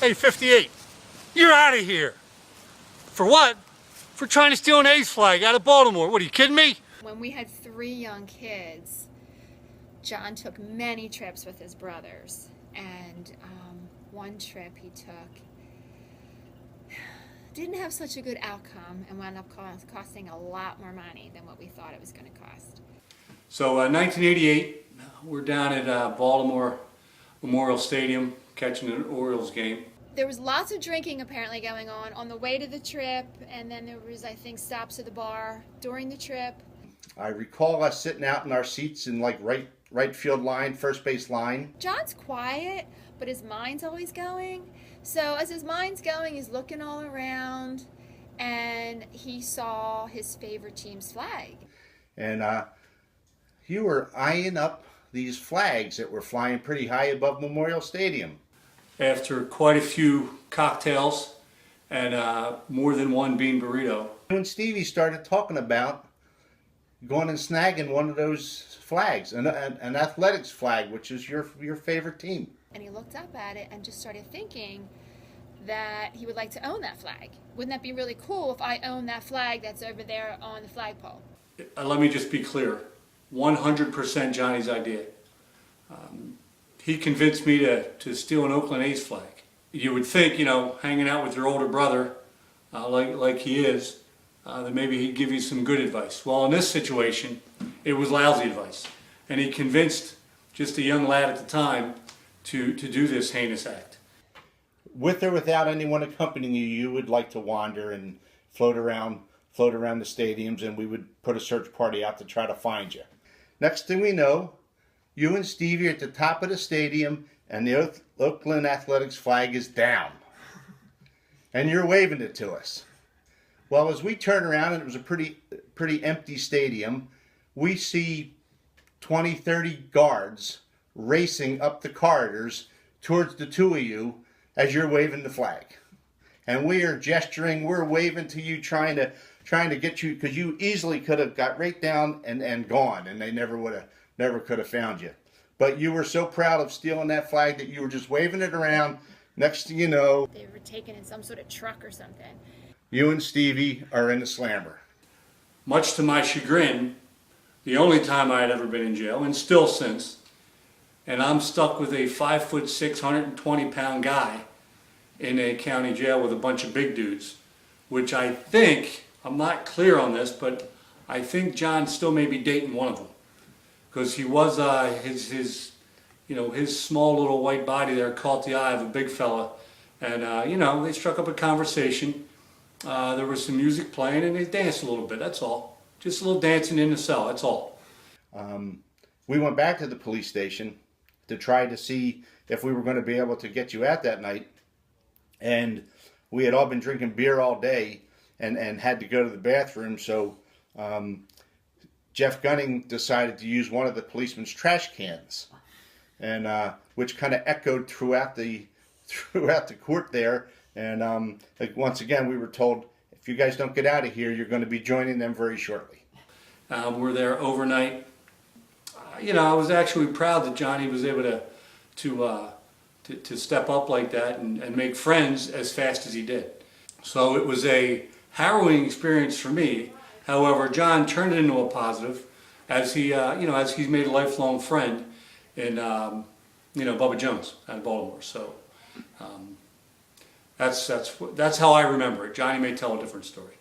Hey, 58, you're out of here. For what? For trying to steal an A's flag out of Baltimore. What, are you kidding me? When we had 3 young kids, John took many trips with his brothers. And one trip he took didn't have such a good outcome and wound up costing a lot more money than what we thought it was going to cost. So 1988, we're down at Baltimore Memorial Stadium catching an Orioles game. There was lots of drinking apparently going on the way to the trip, and then there was, I think, stops at the bar during the trip. I recall us sitting out in our seats in like right field line, first base line. John's quiet, but his mind's always going. So as his mind's going, he's looking all around, and he saw his favorite team's flag. And you were eyeing up these flags that were flying pretty high above Memorial Stadium. After quite a few cocktails and more than one bean burrito. You and Stevie started talking about going and snagging one of those flags, an athletics flag, which is your favorite team. And he looked up at it and just started thinking that he would like to own that flag. Wouldn't that be really cool if I owned that flag that's over there on the flagpole? Let me just be clear, 100% Johnny's idea. He convinced me to steal an Oakland A's flag. You would think, you know, hanging out with your older brother, like he is, that maybe he'd give you some good advice. Well, in this situation, it was lousy advice. And he convinced just a young lad at the time to do this heinous act. With or without anyone accompanying you, you would like to wander and float around the stadiums, and we would put a search party out to try to find you. Next thing we know, you and Stevie are at the top of the stadium, and the Oakland Athletics flag is down. And you're waving it to us. Well, as we turn around, and it was a pretty empty stadium, we see 20, 30 guards racing up the corridors towards the two of you as you're waving the flag. And we are gesturing, we're waving to you, trying to get you, because you easily could have got right down and gone, and they never could have found you. But you were so proud of stealing that flag that you were just waving it around. Next thing you know, They were taken in some sort of truck or something. you and Stevie are in the slammer. Much to my chagrin, the only time I had ever been in jail, and still since, and I'm stuck with a 5'6", 120-pound guy in a county jail with a bunch of big dudes, which I think, I'm not clear on this, but I think John still may be dating one of them, because he was his small little white body there caught the eye of a big fella, and they struck up a conversation. There was some music playing, and they danced a little bit. That's all. Just a little dancing in the cell. That's all. We went back to the police station to try to see if we were going to be able to get you out that night. And we had all been drinking beer all day and had to go to the bathroom. So Jeff Gunning decided to use one of the policeman's trash cans, and which kind of echoed throughout the court there. And once again, we were told, if you guys don't get out of here, you're going to be joining them very shortly. We're there overnight. I was actually proud that Johnny was able to step up like that and make friends as fast as he did. So it was a harrowing experience for me. However, John turned it into a positive, as as he's made a lifelong friend in Bubba Jones out of Baltimore. So that's how I remember it. Johnny may tell a different story.